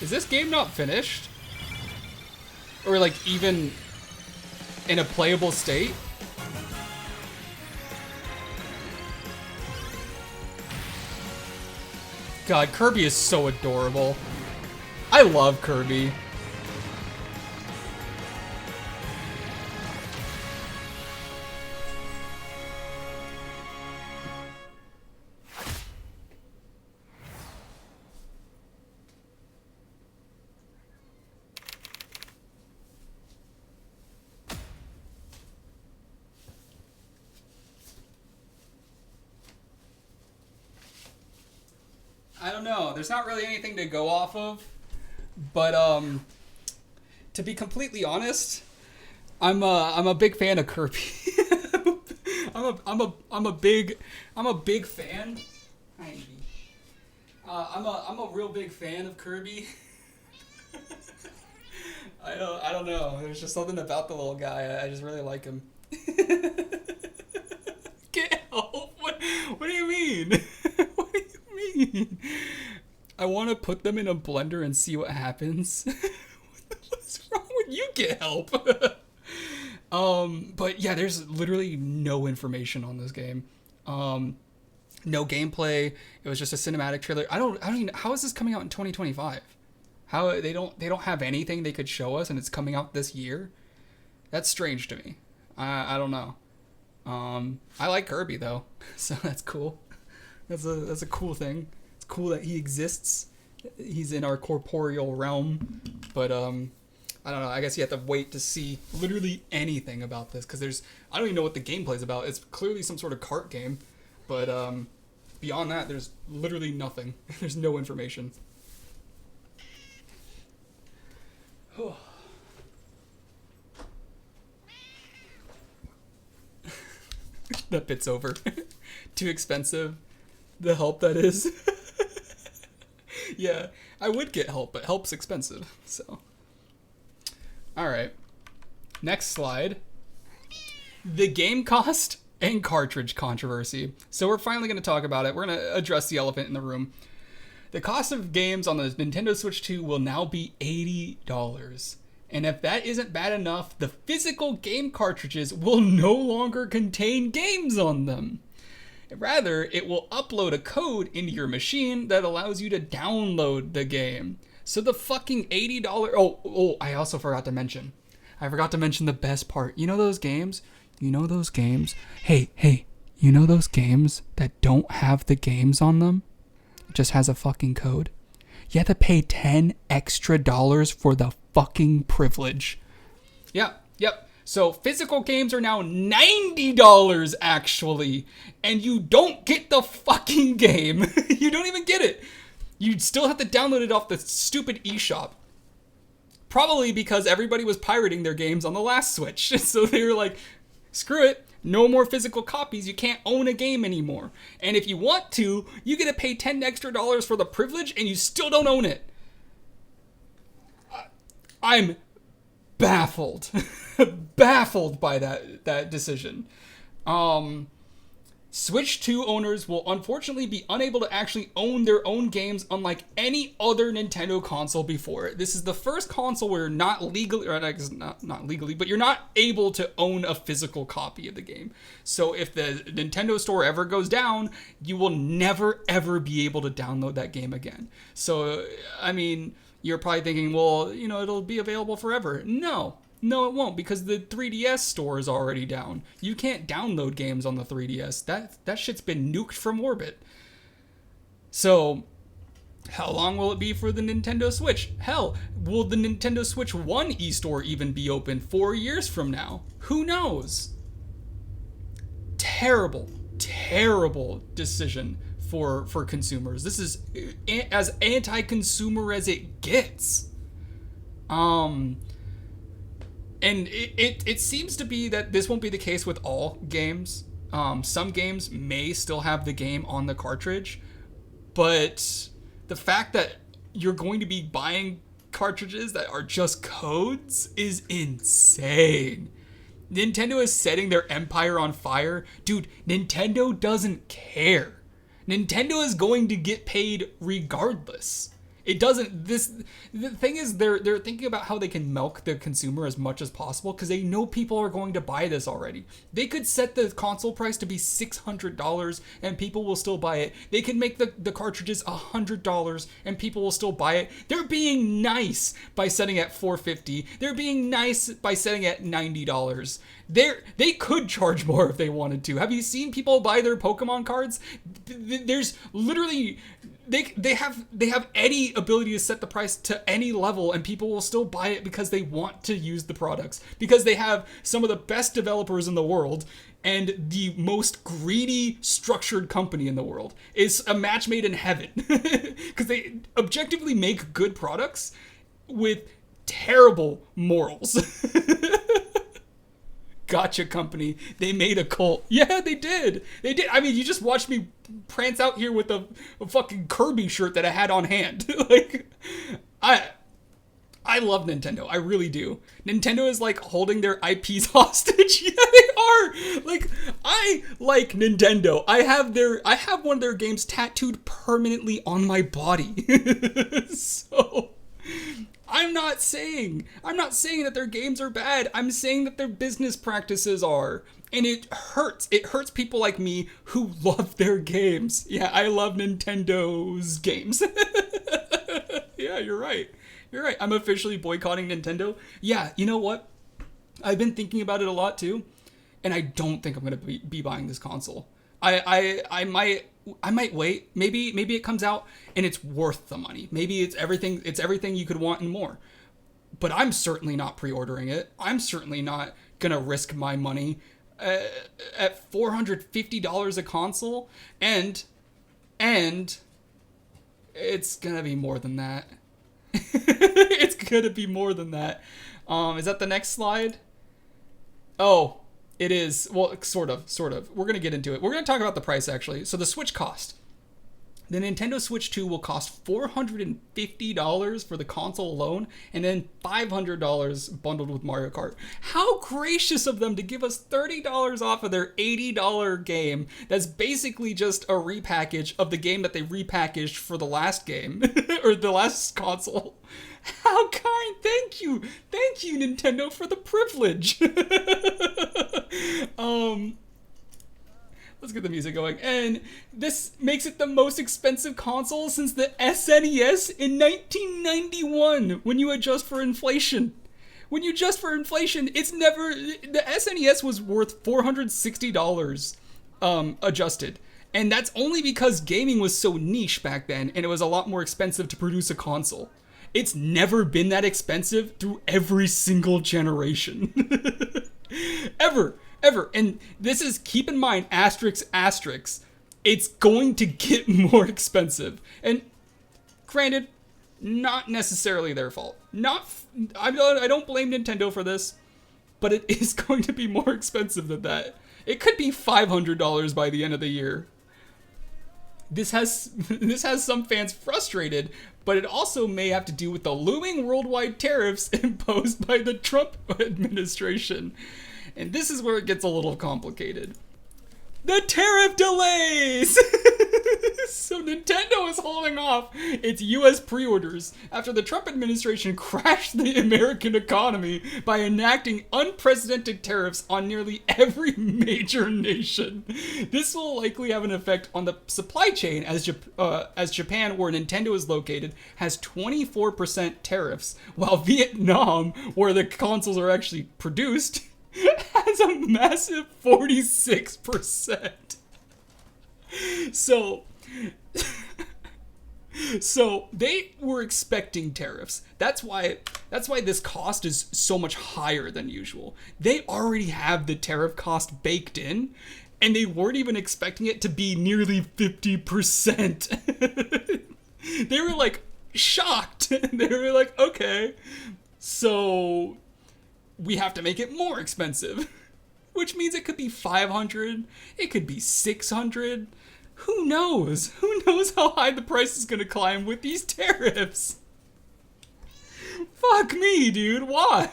Is this game not finished? Or like even in a playable state? God, Kirby is so adorable. I love Kirby. I don't know. There's not really anything to go off of, but to be completely honest, I'm a big fan of Kirby. I'm a big fan. I'm a real big fan of Kirby. I don't know. There's just something about the little guy. I just really like him. Get help. What do you mean? What do you mean? I want to put them in a blender and see what happens. What's wrong with you? Get help. But yeah, there's literally no information on this game. No gameplay. It was just a cinematic trailer. I don't even, how is this coming out in 2025? How they don't have anything they could show us and it's coming out this year? That's strange to me. I don't know. I like Kirby though, so that's cool. That's a cool thing. It's cool that he exists. He's in our corporeal realm, but I don't know. I guess you have to wait to see literally anything about this because I don't even know what the gameplay's about. It's clearly some sort of kart game, but beyond that, there's literally nothing. There's no information. That bit's over. Too expensive. The help, that is. Yeah, I would get help, but help's expensive, so. Alright. Next slide. The game cost and cartridge controversy. So we're finally going to talk about it. We're going to address the elephant in the room. The cost of games on the Nintendo Switch 2 will now be $80. And if that isn't bad enough, the physical game cartridges will no longer contain games on them. Rather, it will upload a code into your machine that allows you to download the game. So the fucking $80... Oh, I also forgot to mention. I forgot to mention the best part. You know those games? Hey, you know those games that don't have the games on them? It just has a fucking code? You have to pay $10 extra for the fucking privilege. Yep. So physical games are now $90 actually, and you don't get the fucking game. You don't even get it. You'd still have to download it off the stupid eShop. Probably because everybody was pirating their games on the last Switch. So they were like, screw it. No more physical copies. You can't own a game anymore. And if you want to, you get to pay $10 extra for the privilege and you still don't own it. I'm baffled. Baffled by that decision. Switch 2 owners will unfortunately be unable to actually own their own games unlike any other Nintendo console before it. This is the first console where you're not legally, or I guess not legally, but you're not able to own a physical copy of the game. So if the Nintendo store ever goes down, you will never ever be able to download that game again. So, I mean, you're probably thinking, well, you know, it'll be available forever. No, it won't, because the 3DS store is already down. You can't download games on the 3DS. That shit's been nuked from orbit. So, how long will it be for the Nintendo Switch? Hell, will the Nintendo Switch 1 eStore even be open 4 years from now? Who knows? Terrible decision for consumers. This is as anti-consumer as it gets. And it seems to be that this won't be the case with all games. Some games may still have the game on the cartridge, but the fact that you're going to be buying cartridges that are just codes is insane. Nintendo is setting their empire on fire. Dude, Nintendo doesn't care. Nintendo is going to get paid regardless. It doesn't, the thing is, they're thinking about how they can milk the consumer as much as possible because they know people are going to buy this already. They could set the console price to be $600 and people will still buy it. They could make the cartridges $100 and people will still buy it. They're being nice by setting at $450. They're being nice by setting at $90. They could charge more if they wanted to. Have you seen people buy their Pokemon cards? There's literally, they have any ability to set the price to any level and people will still buy it because they want to use the products, because they have some of the best developers in the world and the most greedy structured company in the world. Is a match made in heaven because they objectively make good products with terrible morals. Gotcha company. They made a cult. Yeah, they did. I mean, you just watched me prance out here with a fucking Kirby shirt that I had on hand. Like, I love Nintendo. I really do. Nintendo is like holding their IPs hostage. Yeah, they are. Like, I like Nintendo. I have one of their games tattooed permanently on my body. So I'm not saying that their games are bad. I'm saying that their business practices are. And it hurts. It hurts people like me who love their games. Yeah, I love Nintendo's games. Yeah, you're right. You're right. I'm officially boycotting Nintendo. Yeah, you know what? I've been thinking about it a lot too. And I don't think I'm going to be buying this console. I might wait. Maybe it comes out and it's worth the money. Maybe it's everything you could want and more. But I'm certainly not pre-ordering it. I'm certainly not gonna risk my money at $450 a console, and it's gonna be more than that. It's gonna be more than that. Is that the next slide? Oh. It is, well, sort of. We're going to get into it. We're going to talk about the price, actually. So the Switch cost. The Nintendo Switch 2 will cost $450 for the console alone, and then $500 bundled with Mario Kart. How gracious of them to give us $30 off of their $80 game that's basically just a repackage of the game that they repackaged for the last game, or the last console. How kind. Thank you, Nintendo, for the privilege. Let's get the music going. And this makes it the most expensive console since the SNES in 1991 when you adjust for inflation. When you adjust for inflation, it's never... The SNES was worth $460 adjusted. And that's only because gaming was so niche back then and it was a lot more expensive to produce a console. It's never been that expensive through every single generation. Ever. And this is, keep in mind, asterisk, it's going to get more expensive. And granted, not necessarily their fault. I don't blame Nintendo for this, but it is going to be more expensive than that. It could be $500 by the end of the year. This has some fans frustrated, but it also may have to do with the looming worldwide tariffs imposed by the Trump administration. And this is where it gets a little complicated. The tariff delays! So Nintendo is holding off its US pre-orders after the Trump administration crashed the American economy by enacting unprecedented tariffs on nearly every major nation. This will likely have an effect on the supply chain as Japan, where Nintendo is located, has 24% tariffs, while Vietnam, where the consoles are actually produced, has a massive 46%. So they were expecting tariffs. That's why this cost is so much higher than usual. They already have the tariff cost baked in, and they weren't even expecting it to be nearly 50%. They were like shocked. They were like, okay, so we have to make it more expensive, which means it could be 500, it could be 600. Who knows? Who knows how high the price is going to climb with these tariffs? Fuck me, dude. Why?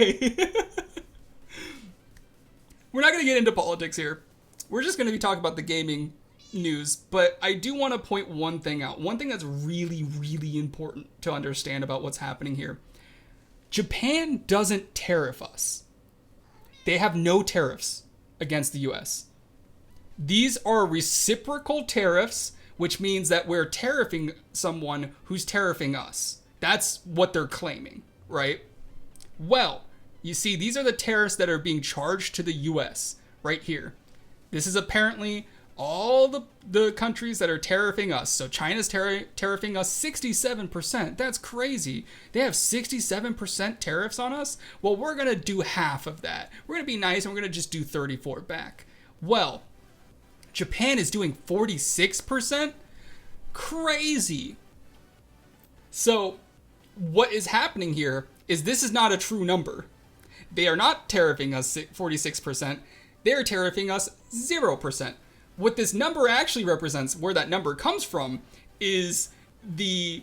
We're not going to get into politics here. We're just going to be talking about the gaming news, but I do want to point one thing out. One thing that's really, really important to understand about what's happening here. Japan doesn't tariff us. They have no tariffs against the US. These are reciprocal tariffs, which means that we're tariffing someone who's tariffing us. That's what they're claiming, right? Well, you see, these are the tariffs that are being charged to the US right here. This is apparently all the countries that are tariffing us. So China's tariffing us 67%. That's crazy. They have 67% tariffs on us? Well, we're going to do half of that. We're going to be nice and we're going to just do 34 back. Well, Japan is doing 46%? Crazy. So what is happening here is this is not a true number. They are not tariffing us 46%. They're tariffing us 0%. What this number actually represents, where that number comes from, is the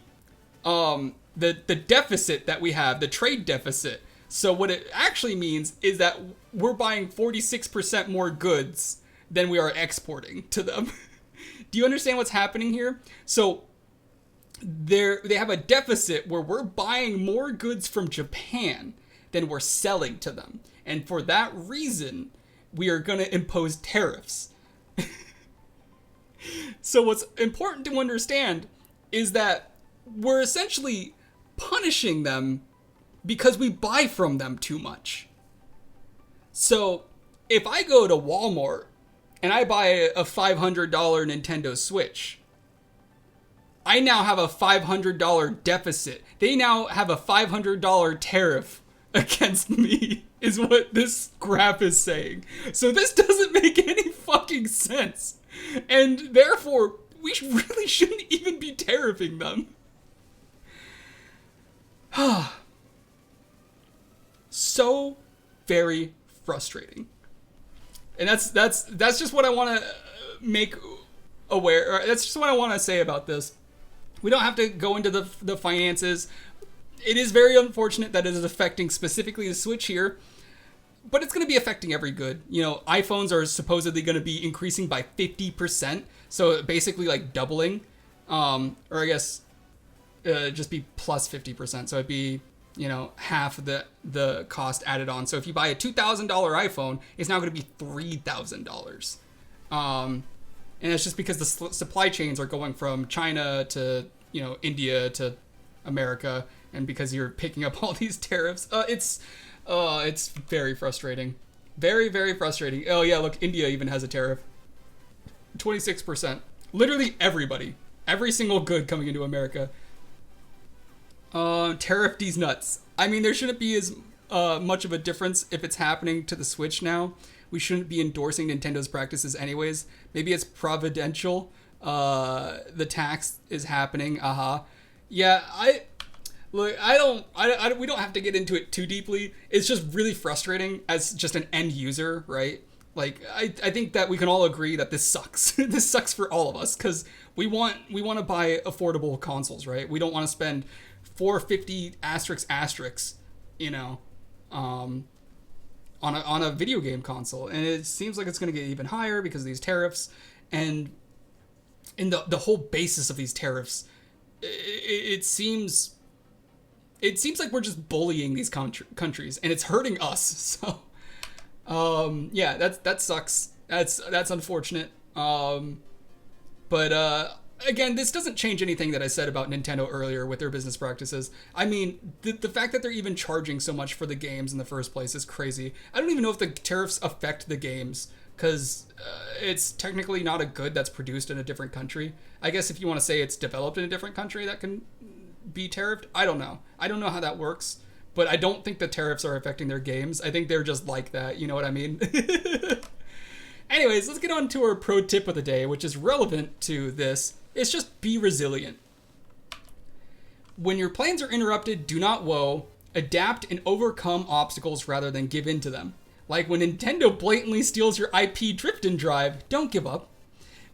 deficit that we have, the trade deficit. So what it actually means is that we're buying 46% more goods than we are exporting to them. Do you understand what's happening here? So they have a deficit where we're buying more goods from Japan than we're selling to them. And for that reason, we are going to impose tariffs. So what's important to understand is that we're essentially punishing them because we buy from them too much. So if I go to Walmart and I buy a $500 Nintendo Switch, I now have a $500 deficit. They now have a $500 tariff against me, is what this graph is saying. So this doesn't make any fucking sense. And therefore, we really shouldn't even be tariffing them. So very frustrating. And that's just what I want to make aware. Or that's just what I want to say about this. We don't have to go into the finances. It is very unfortunate that it is affecting specifically the Switch here, but it's going to be affecting every good. You know, iPhones are supposedly going to be increasing by 50%, so basically like doubling, or I guess just be plus 50%. So it'd be, you know, half the cost added on. So if you buy a $2,000 iPhone, it's now going to be $3,000. And it's just because the supply chains are going from China to, you know, India to America, and because you're picking up all these tariffs, it's very frustrating. Very, very frustrating. Oh yeah, look, India even has a tariff. 26%. Literally everybody. Every single good coming into America. Tariff these nuts. I mean, there shouldn't be as much of a difference if it's happening to the Switch now. We shouldn't be endorsing Nintendo's practices anyways. Maybe it's providential. The tax is happening. Yeah, we don't have to get into it too deeply. It's just really frustrating as just an end user, right? Like, I think that we can all agree that this sucks. This sucks for all of us, because we want to buy affordable consoles, right? We don't want to spend $450 ***, you know, on a video game console, and it seems like it's going to get even higher because of these tariffs, and in the whole basis of these tariffs, it seems like we're just bullying these countries, and it's hurting us. So, yeah, that sucks. That's unfortunate. But again, this doesn't change anything that I said about Nintendo earlier with their business practices. I mean, the fact that they're even charging so much for the games in the first place is crazy. I don't even know if the tariffs affect the games, because it's technically not a good that's produced in a different country. I guess if you want to say it's developed in a different country that can be tariffed, I don't know. I don't know how that works, but I don't think the tariffs are affecting their games. I think they're just like that, you know what I mean? Anyways, let's get on to our pro tip of the day, which is relevant to this. It's just be resilient. When your plans are interrupted, do not woe. Adapt and overcome obstacles rather than give in to them. Like when Nintendo blatantly steals your IP Drift and Drive, don't give up.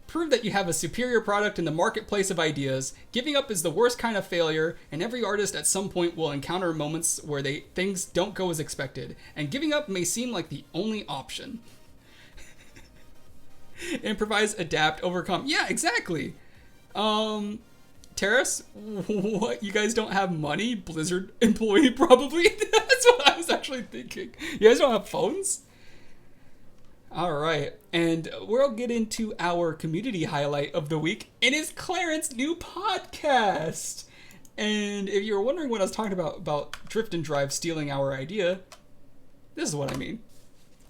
Prove that you have a superior product in the marketplace of ideas. Giving up is the worst kind of failure, and every artist at some point will encounter moments where things don't go as expected, and giving up may seem like the only option. Improvise, adapt, overcome. Yeah, exactly. Terrace, what? You guys don't have money? Blizzard employee, probably? That's what I was actually thinking. You guys don't have phones? Alright, and we'll get into our community highlight of the week. It is Clarence's new podcast! And if you're wondering what I was talking about Drift and Drive stealing our idea, this is what I mean.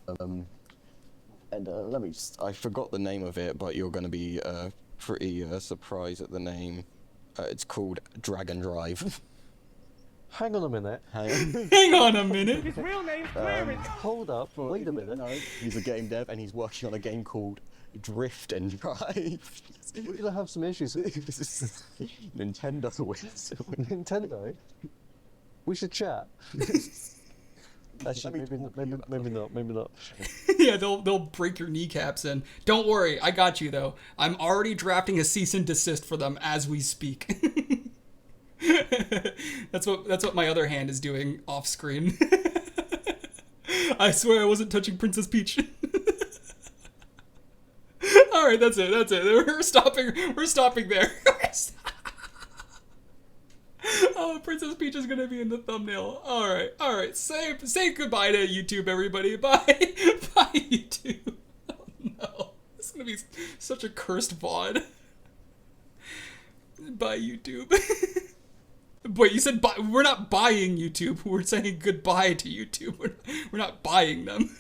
Let me just... I forgot the name of it, but you're going to be pretty surprised at the name. It's called Drag and Drive. Hang on a minute. Hang on a minute. His real name's Clarence. Hold up. Wait a minute. No, he's a game dev and he's working on a game called Drift and Drive. We're gonna have some issues. Nintendo wins. Nintendo? We should chat. Actually, maybe not. Yeah, they'll break your kneecaps in. Don't worry, I got you though. I'm already drafting a cease and desist for them as we speak. That's what my other hand is doing off screen. I swear I wasn't touching Princess Peach. All right, that's it. We're stopping there. Oh, Princess Peach is gonna be in the thumbnail. All right. Say goodbye to YouTube, everybody. Bye, bye, YouTube. Oh no, this is gonna be such a cursed VOD. Bye, YouTube. Wait, you said buy? We're not buying YouTube. We're saying goodbye to YouTube. We're not buying them.